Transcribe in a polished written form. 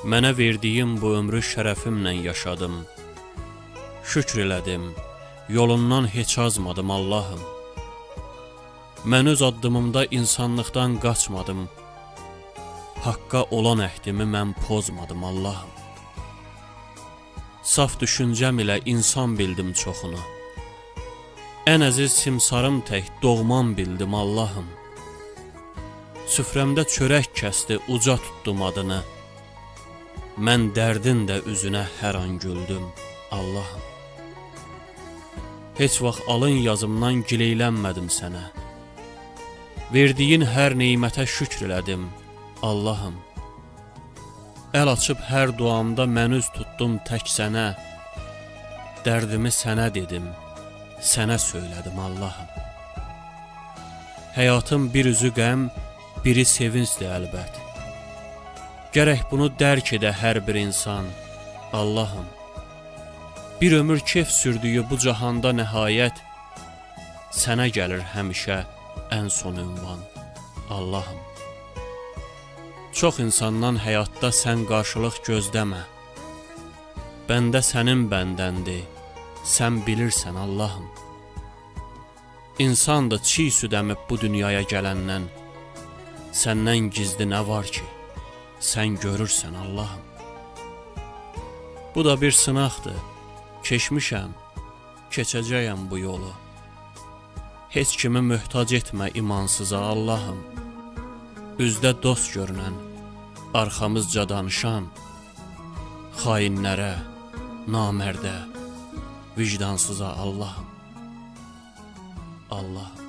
Mənə verdiyin bu ömrü şərəfimlə yaşadım. Şükr elədim, yolundan heç azmadım Allahım. Mən öz addımımda insanlıqdan qaçmadım. Haqqa olan əhdimi mən pozmadım Allahım. Saf düşüncəm ilə insan bildim çoxunu. Ən əziz simsarım tək doğmam bildim Allahım. Süfrəmdə çörək kəsdi, uca tutdum adını. Mən dərdin də üzünə hər an güldüm Allahım. Heç vaxt alın yazımdan gileylənmədim sənə. Verdiyin hər neymətə şükr elədim Allahım. Əl açıb hər duamda mən üz tutdum tək sənə. Dərdimi sənə dedim, sənə söylədim Allahım. Həyatın bir üzü qəm, biri sevincdir əlbət. Gərək bunu dərk edə hər bir insan Allahım. Bir ömür kef sürdüyü bu cahanda nəhayət sənə gəlir həmişə ən son ünvan Allahım. Çox insandan həyatda sən qarşılıq gözləmə. Bəndə sənin bəndəndir, sən bilirsən Allahım. İnsan da çiğ süd əmib bu dünyaya gələndən, səndən gizli nə var ki, sən görürsən Allahım. Bu da bir sınaqdır, keçmişəm, keçəcəyəm bu yolu. Heç kimi möhtac etmə imansıza Allahım. Üzdə dost görünən, arxamızca danışan, xainlərə, namərdə, vicdansıza Allahım. Allahım.